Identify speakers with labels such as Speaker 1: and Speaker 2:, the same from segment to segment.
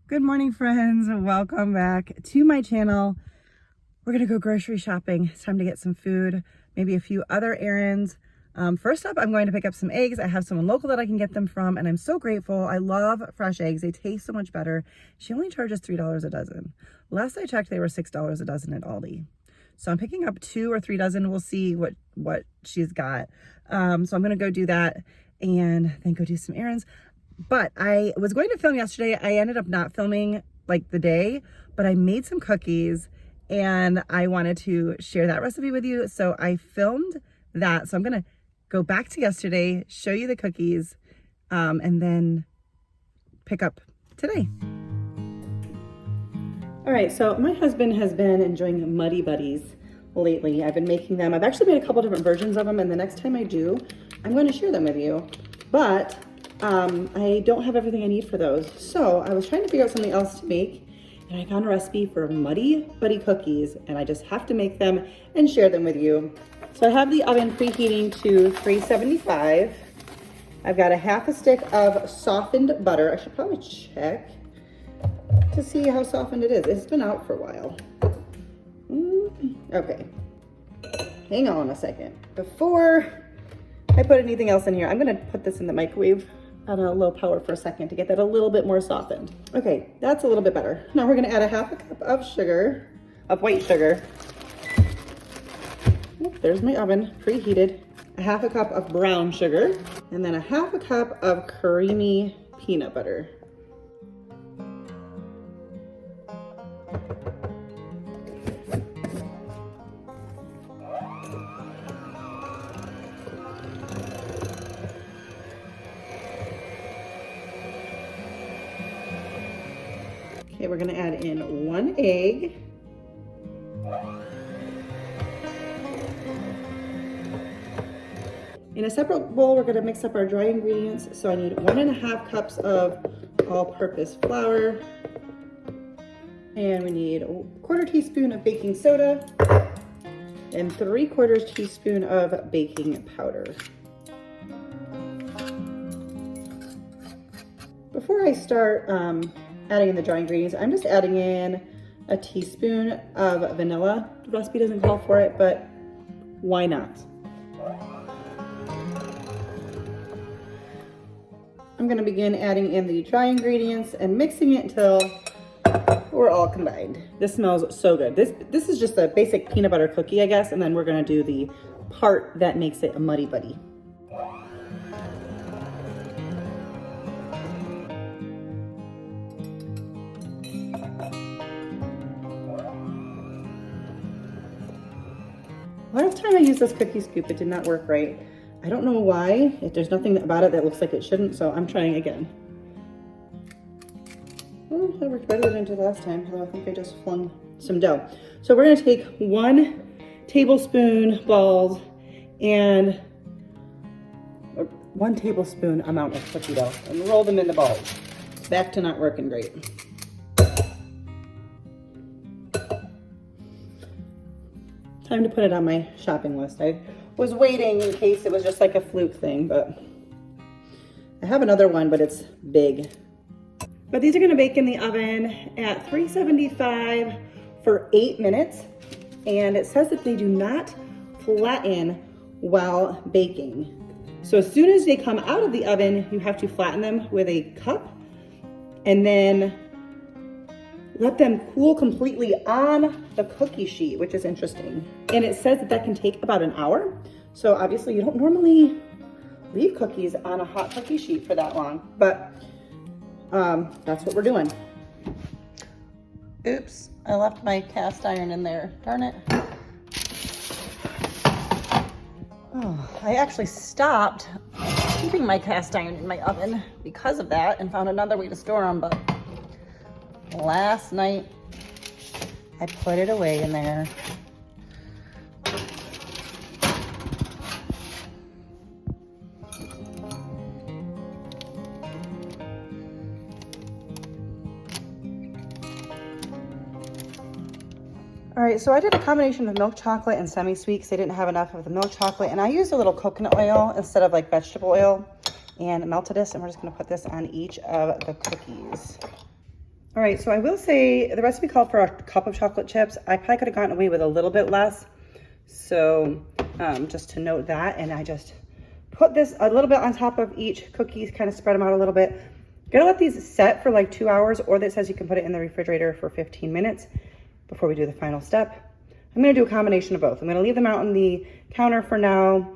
Speaker 1: Good morning, friends. Welcome back to my channel. We're gonna go grocery shopping. It's time to get some food, maybe a few other errands. First up, I'm going to pick up some eggs. I have someone local that I can get them from, and I'm so grateful. I love fresh eggs. They taste so much better. She only charges $3 a dozen. Last I checked, they were $6 a dozen at Aldi. So I'm picking up 2 or 3 dozen. We'll see what she's got. So I'm gonna go do that and then go do some errands. But I was going to film yesterday. I ended up not filming like the day, but I made some cookies and I wanted to share that recipe with you. So I filmed that. So I'm going to go back to yesterday, show you the cookies, and then pick up today. All right, so my husband has been enjoying Muddy Buddies lately. I've been making them. I've actually made a couple different versions of them, and the next time I do, I'm going to share them with you. But I don't have everything I need for those. So I was trying to figure out something else to make, and I found a recipe for Muddy Buddy cookies, and I just have to make them and share them with you. So I have the oven preheating to 375. I've got a half a stick of softened butter. I should probably check to see how softened it is. It's been out for a while. Okay, hang on a second. Before I put anything else in here, I'm gonna put this in the microwave on a low power for a second to get that a little bit more softened. Okay, that's a little bit better. Now we're gonna add a half a cup of sugar, of white sugar. Oop, there's my oven preheated. A half a cup of brown sugar, and then a half a cup of creamy peanut butter. Okay, we're gonna add in 1 egg. In a separate bowl, we're gonna mix up our dry ingredients. So I need 1.5 cups of all-purpose flour. And we need a 1/4 teaspoon of baking soda and 3/4 teaspoon of baking powder. Before I start adding in the dry ingredients, I'm just adding in a teaspoon of vanilla. The recipe doesn't call for it, but why not? I'm gonna begin adding in the dry ingredients and mixing it until we're all combined. This smells so good. This is just a basic peanut butter cookie, I guess, and then we're gonna do the part that makes it a Muddy Buddy. Last time I used this cookie scoop, it did not work right. I don't know why. There's nothing about it that looks like it shouldn't, so I'm trying again. Well, that worked better than it did last time, although I think I just flung some dough. So we're gonna take 1 tablespoon balls and 1 tablespoon amount of cookie dough and roll them into balls. Back to not working great. Time to put it on my shopping list. I was waiting in case it was just like a fluke thing, but I have another one, but it's big. But these are gonna bake in the oven at 375 for 8 minutes. And it says that they do not flatten while baking. So as soon as they come out of the oven, you have to flatten them with a cup and then let them cool completely on the cookie sheet, which is interesting. And it says that that can take about an hour. So obviously you don't normally leave cookies on a hot cookie sheet for that long, but that's what we're doing. Oops, I left my cast iron in there, darn it. Oh, I actually stopped keeping my cast iron in my oven because of that and found another way to store them, but last night I put it away in there. All right, so I did a combination of milk chocolate and semi-sweet because I didn't have enough of the milk chocolate, and I used a little coconut oil instead of like vegetable oil and melted this, and we're just gonna put this on each of the cookies. All right, so I will say the recipe called for a cup of chocolate chips. I probably could have gotten away with a little bit less. So just to note that, and I just put this a little bit on top of each cookie, kind of spread them out a little bit. Gonna let these set for like 2 hours, or that says you can put it in the refrigerator for 15 minutes before we do the final step. I'm gonna do a combination of both. I'm gonna leave them out on the counter for now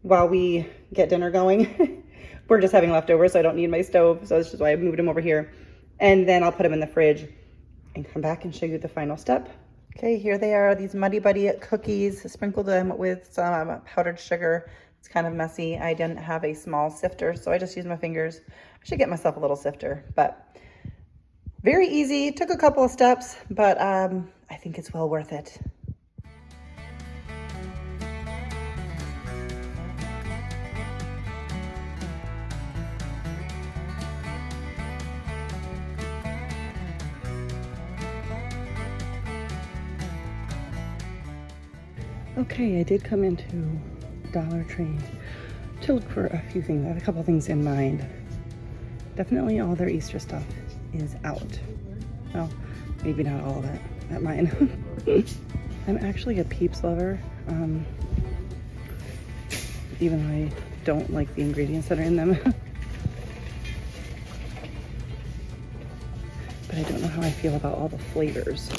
Speaker 1: while we get dinner going. We're just having leftovers, so I don't need my stove. So this is why I moved them over here. And then I'll put them in the fridge and come back and show you the final step. Okay, here they are, these Muddy Buddy cookies. I sprinkled them with some powdered sugar. It's kind of messy. I didn't have a small sifter, so I just used my fingers. I should get myself a little sifter, but very easy. Took a couple of steps, but I think it's well worth it. Okay, I did come into Dollar Tree to look for a few things. I had a couple things in mind. Definitely all their Easter stuff is out. Well, maybe not all of it at mine. I'm actually a Peeps lover, even though I don't like the ingredients that are in them. But I don't know how I feel about all the flavors.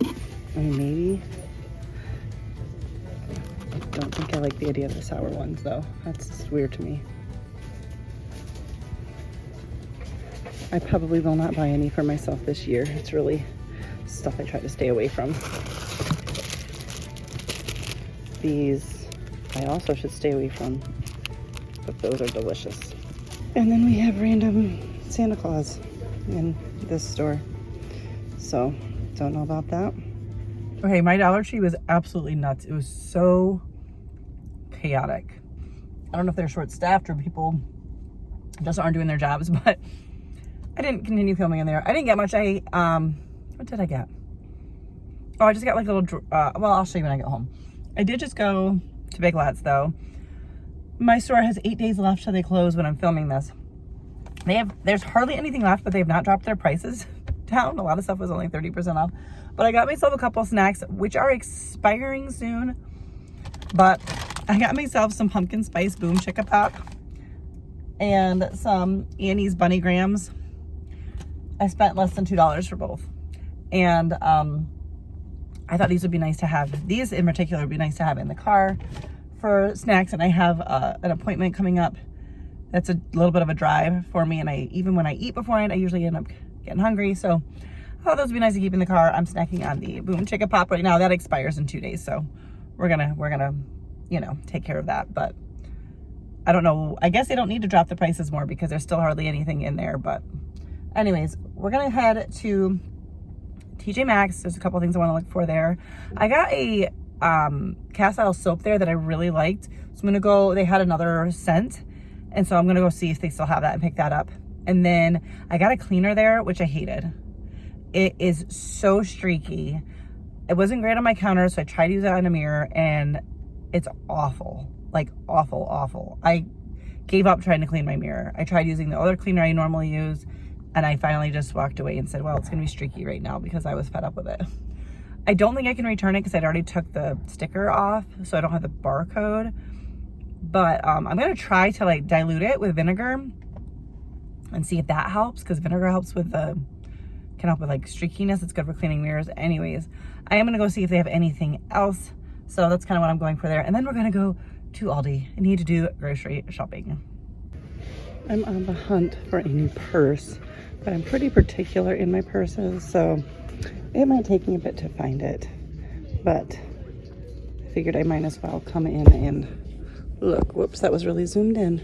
Speaker 1: I mean, maybe. I don't think I like the idea of the sour ones though. That's weird to me. I probably will not buy any for myself this year. It's really stuff I try to stay away from. These I also should stay away from, but those are delicious. And then we have random Santa Claus in this store. So, don't know about that. Okay, my Dollar Tree was absolutely nuts. It was so chaotic. I don't know if they're short-staffed or people just aren't doing their jobs, but I didn't continue filming in there. I didn't get much. What did I get? Oh, I just got like a little, well, I'll show you when I get home. I did just go to Big Lots though. My store has 8 days left till they close when I'm filming this. There's hardly anything left, but they have not dropped their prices down. A lot of stuff was only 30% off. But I got myself a couple snacks, which are expiring soon. But I got myself some pumpkin spice boom chicka pop and some Annie's bunny grams. I spent less than $2 for both. And I thought these would be nice to have. These in particular would be nice to have in the car for snacks. And I have an appointment coming up that's a little bit of a drive for me. And even when I eat beforehand, I usually end up getting hungry. So I thought those would be nice to keep in the car. I'm snacking on the boom chicka pop right now. That expires in 2 days. So we're gonna, you know, take care of that. But I don't know. I guess they don't need to drop the prices more because there's still hardly anything in there. But anyways, we're gonna head to TJMax. There's a couple things I want to look for there. I got a cast iron soap there that I really liked. So I'm gonna go, they had another scent. And so I'm gonna go see if they still have that and pick that up. And then I got a cleaner there, which I hated. It is so streaky. It wasn't great on my counter, so I tried to use it in a mirror and it's awful. Like awful, awful. I gave up trying to clean my mirror. I tried using the other cleaner I normally use and I finally just walked away and said, well, it's gonna be streaky right now because I was fed up with it. I don't think I can return it because I'd already took the sticker off, so I don't have the barcode. But I'm gonna try to like dilute it with vinegar and see if that helps, because vinegar helps with can help with like streakiness. It's good for cleaning mirrors. Anyways, I am gonna go see if they have anything else. So that's kind of what I'm going for there. And then we're gonna go to Aldi. I need to do grocery shopping. I'm on the hunt for a new purse, but I'm pretty particular in my purses, so it might take me a bit to find it. But I figured I might as well come in and look. Whoops, that was really zoomed in.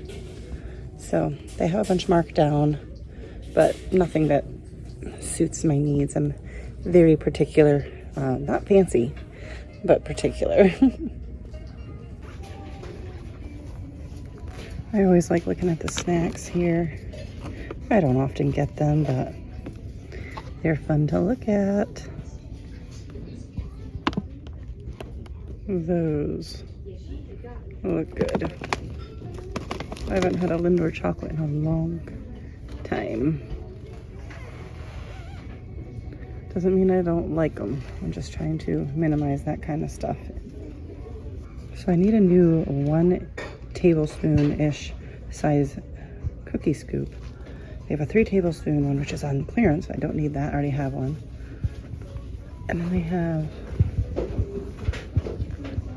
Speaker 1: So they have a bunch marked down, but nothing that suits my needs. I'm very particular, not fancy, but particular. I always like looking at the snacks here. I don't often get them, but they're fun to look at. Those look good. I haven't had a Lindor chocolate in a long time. Doesn't mean I don't like them. I'm just trying to minimize that kind of stuff. So I need a new 1 tablespoon-ish size cookie scoop. They have a 3 tablespoon one, which is on clearance. I don't need that. I already have one. And then they have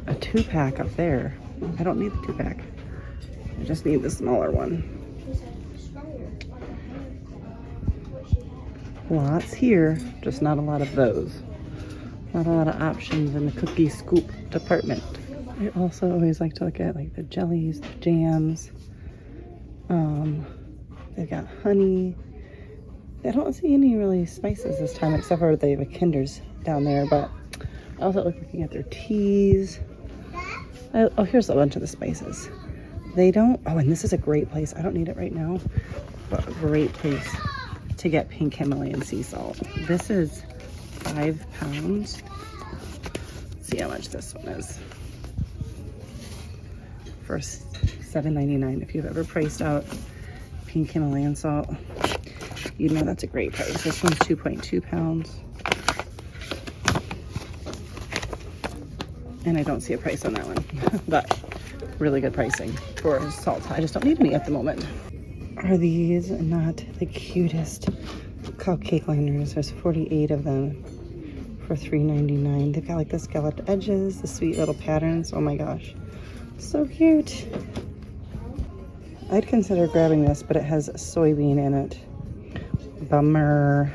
Speaker 1: a 2-pack up there. I don't need the 2-pack. I just need the smaller one. Lots here, just not a lot of those. Not a lot of options in the cookie scoop department. I also always like to look at like the jellies, the jams. They've got honey. I don't see any really spices this time, except for they have a Kinder's down there, but I also like looking at their teas. Oh, here's a bunch of the spices. They don't, oh, and this is a great place. I don't need it right now, but a great place to get pink Himalayan sea salt. This is 5 pounds. Let's see how much this one is. For $7.99. If you've ever priced out pink Himalayan salt, you know that's a great price. This one's 2.2 pounds. And I don't see a price on that one, but really good pricing for salt. I just don't need any at the moment. Are these not the cutest cupcake liners? There's 48 of them for $3.99. They've got like the scalloped edges, the sweet little patterns. Oh my gosh, so cute. I'd consider grabbing this, but it has soybean in it. Bummer.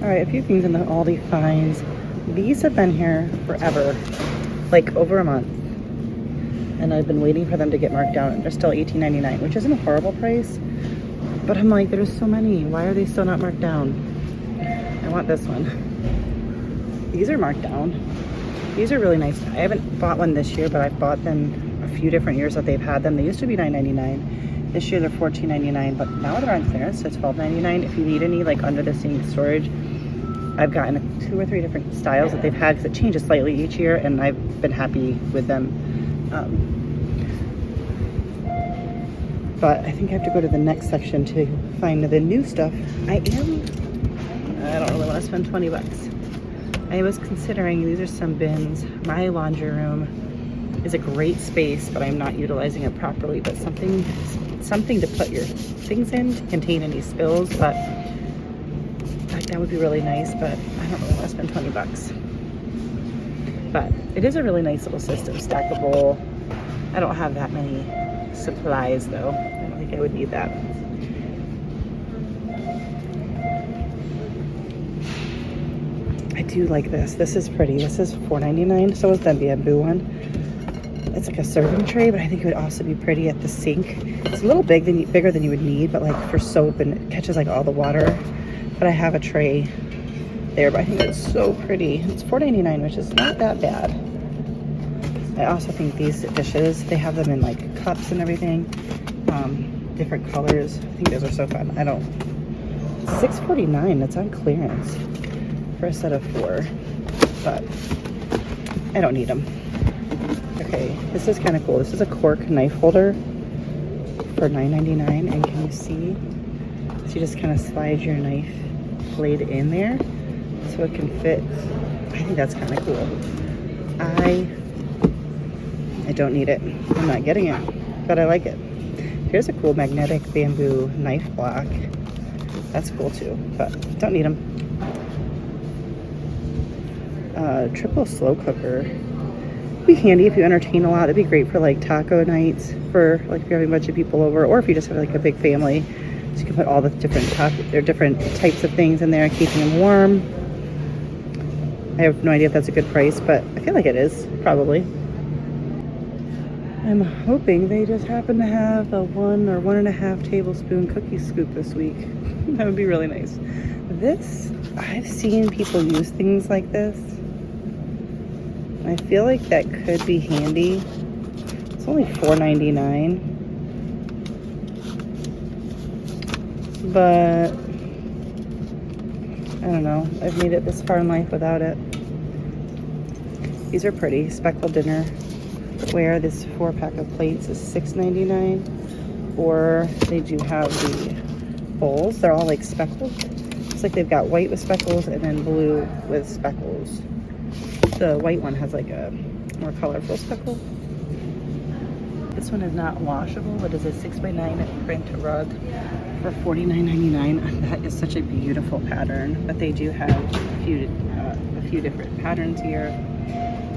Speaker 1: All right, a few things in the Aldi finds. These have been here forever, like over a month. And I've been waiting for them to get marked down. They're still $18.99, which isn't a horrible price. But I'm like, there's so many. Why are they still not marked down? I want this one. These are marked down. These are really nice. I haven't bought one this year, but I've bought them a few different years that they've had them. They used to be $9.99. This year they're $14.99, but now they're on clearance, so $12.99. If you need any like under the sink storage, I've gotten 2 or 3 different styles that they've had because it changes slightly each year, and I've been happy with them. But I think I have to go to the next section to find the new stuff. I don't really want to spend 20 bucks. I was considering, these are some bins. My laundry room is a great space, but I'm not utilizing it properly. But something to put your things in to contain any spills, but that would be really nice, but I don't really want to spend 20 bucks. But it is a really nice little system, stackable. I don't have that many supplies though. I don't think I would need that. I do like this. This is pretty. This is $4.99. So is the bamboo one. It's like a serving tray, but I think it would also be pretty at the sink. It's a little bigger than you would need, but like for soap, and it catches like all the water. But I have a tray there, but I think it's so pretty. It's $4.99, which is not that bad. I also think these dishes, they have them in like cups and everything, different colors. I think those are so fun. $6.49. It's on clearance for a set of 4, but I don't need them. Okay, this is kind of cool. This is a cork knife holder for $9.99, and can you see? So you just kind of slide your knife blade in there so it can fit. I think that's kind of cool. I don't need it. I'm not getting it, but I like it. Here's a cool magnetic bamboo knife block. That's cool too, but don't need them. Triple slow cooker. It'd be handy if you entertain a lot. It'd be great for like taco nights, for like if you're having a bunch of people over, or if you just have like a big family. So you can put all the different types of things in there, keeping them warm. I have no idea if that's a good price, but I feel like it is, probably. I'm hoping they just happen to have a 1 or 1.5 tablespoon cookie scoop this week. That would be really nice. This, I've seen people use things like this. I feel like that could be handy. It's only $4.99. But I don't know. I've made it this far in life without it. These are pretty. Speckled dinner where this 4-pack of plates is $6.99, or they do have the bowls. They're all like speckled. It's like they've got white with speckles and then blue with speckles. The white one has like a more colorful speckle. This one is not washable. It is a 6x9 print rug for $49.99. That is such a beautiful pattern, but they do have a few different patterns here.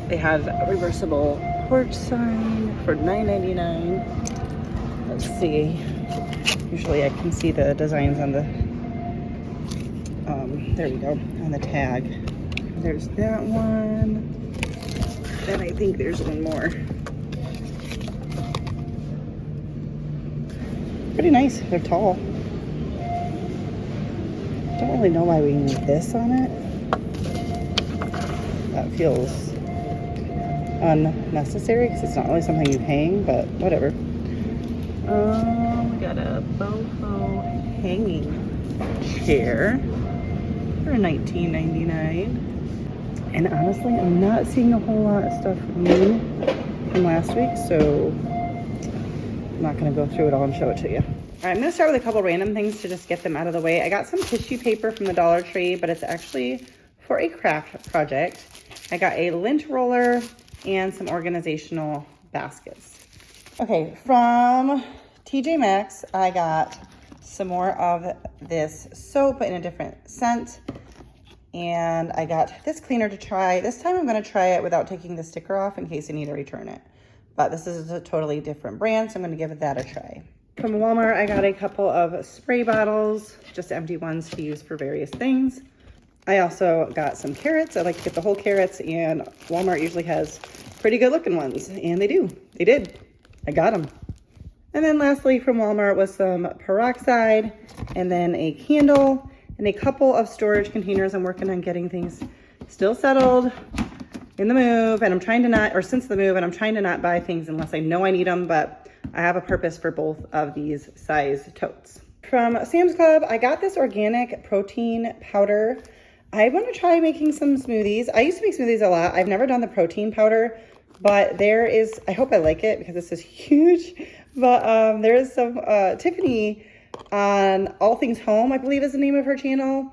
Speaker 1: They have a reversible porch sign for $9.99. Let's see. Usually I can see the designs on the, there we go, on the tag. There's that one. And I think there's one more. Pretty nice. They're tall. Don't really know why we need this on it. That feels unnecessary because it's not really something you hang, but whatever. We got a boho hanging chair for $19.99. And honestly, I'm not seeing a whole lot of stuff new from last week, so I'm not going to go through it all and show it to you. All right, I'm going to start with a couple random things to just get them out of the way. I got some tissue paper from the Dollar Tree, but it's actually for a craft project. I got a lint roller and some organizational baskets. Okay, from TJMax, I got some more of this soap in a different scent. And I got this cleaner to try. This time I'm going to try it without taking the sticker off in case I need to return it. But this is a totally different brand, so I'm going to give that a try. From Walmart, I got a couple of spray bottles, just empty ones to use for various things. I also got some carrots. I like to get the whole carrots, and Walmart usually has pretty good looking ones, and they do. They did. I got them. And then lastly from Walmart was some peroxide, and then a candle, and a couple of storage containers. I'm working on getting things still settled in the move, and I'm trying to not, or since the move, and I'm trying to not buy things unless I know I need them, but I have a purpose for both of these size totes. From Sam's Club, I got this organic protein powder. I want to try making some smoothies. I used to make smoothies a lot. I've never done the protein powder, but there is, I hope I like it because this is huge, but there is some, Tiffany on All Things Home, I believe is the name of her channel.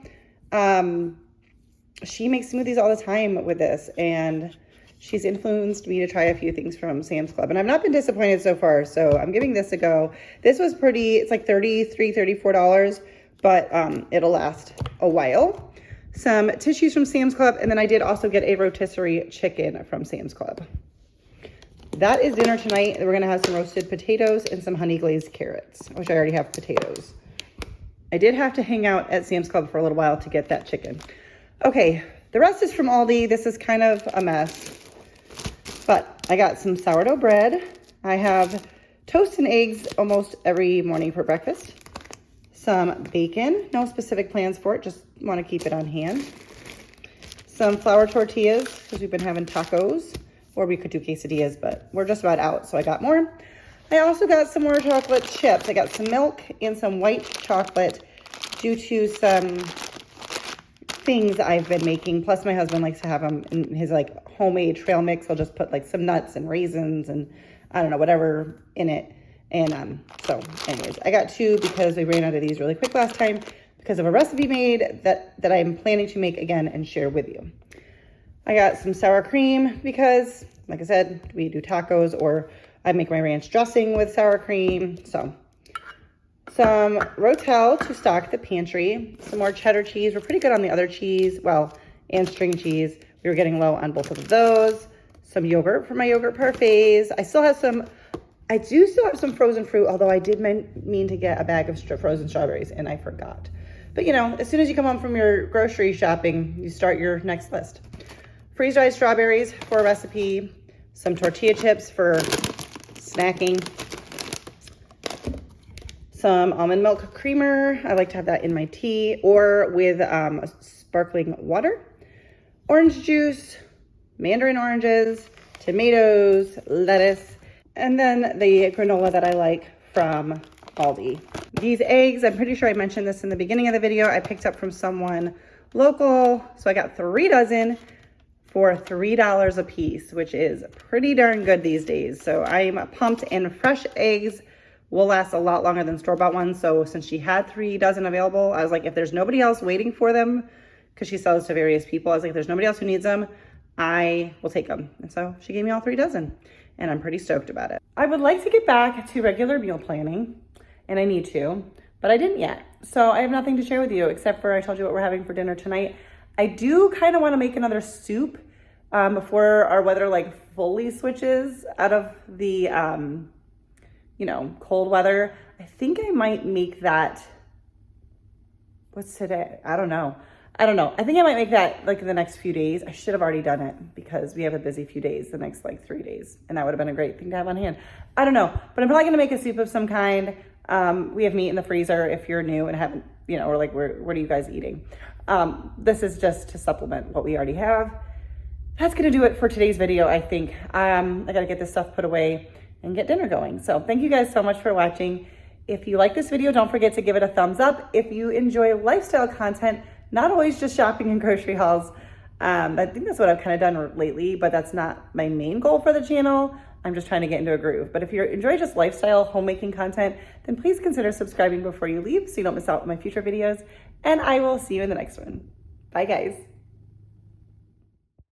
Speaker 1: She makes smoothies all the time with this, and she's influenced me to try a few things from Sam's Club, and I've not been disappointed so far, so I'm giving this a go. This was pretty, it's like $33, $34, but it'll last a while. Some tissues from Sam's Club, and then I did also get a rotisserie chicken from Sam's Club. That is dinner tonight. We're gonna have some roasted potatoes and some honey glazed carrots, which I already have potatoes. I did have to hang out at Sam's Club for a little while to get that chicken. Okay, the rest is from Aldi. This is kind of a mess, but I got some sourdough bread. I have toast and eggs almost every morning for breakfast. Some bacon, no specific plans for it, just want to keep it on hand. Some flour tortillas, because we've been having tacos, or we could do quesadillas, but we're just about out, so I got more. I also got some more chocolate chips. I got some milk and some white chocolate due to some things I've been making. Plus my husband likes to have them in his like homemade trail mix. He'll just put like some nuts and raisins and I don't know, whatever in it. And so anyways, I got two because we ran out of these really quick last time because of a recipe made that I'm planning to make again and share with you. I got some sour cream because, like I said, we do tacos, or I make my ranch dressing with sour cream. So some Rotel to stock the pantry, some more cheddar cheese. We're pretty good on the other cheese, well, and string cheese. We were getting low on both of those. Some yogurt for my yogurt parfaits. I do still have some frozen fruit, although I did mean to get a bag of frozen strawberries and I forgot. But you know, as soon as you come home from your grocery shopping, you start your next list. Freeze-dried strawberries for a recipe, some tortilla chips for snacking, some almond milk creamer. I like to have that in my tea or with sparkling water, orange juice, mandarin oranges, tomatoes, lettuce, and then the granola that I like from Aldi. These eggs, I'm pretty sure I mentioned this in the beginning of the video, I picked up from someone local. So I got 3 dozen for $3 a piece, which is pretty darn good these days. So I'm pumped, and fresh eggs will last a lot longer than store-bought ones. So since she had 3 dozen available, I was like, if there's nobody else waiting for them, because she sells to various people, I was like, if there's nobody else who needs them, I will take them. And so she gave me all 3 dozen, and I'm pretty stoked about it. I would like to get back to regular meal planning, and I need to, but I didn't yet. So I have nothing to share with you except for I told you what we're having for dinner tonight. I do kind of want to make another soup before our weather like fully switches out of the, you know, cold weather. I think I might make that, what's today? I don't know. I think I might make that like in the next few days. I should have already done it because we have a busy few days, the next like 3 days. And that would have been a great thing to have on hand. I don't know, but I'm probably gonna make a soup of some kind. We have meat in the freezer if you're new and haven't, you know, or like, what are you guys eating? This is just to supplement what we already have. That's gonna do it for today's video, I think. I gotta get this stuff put away and get dinner going. So thank you guys so much for watching. If you like this video, don't forget to give it a thumbs up. If you enjoy lifestyle content, not always just shopping and grocery hauls, I think that's what I've kind of done lately, but that's not my main goal for the channel. I'm just trying to get into a groove. But if you enjoy just lifestyle homemaking content, then please consider subscribing before you leave so you don't miss out on my future videos. And I will see you in the next one. Bye guys.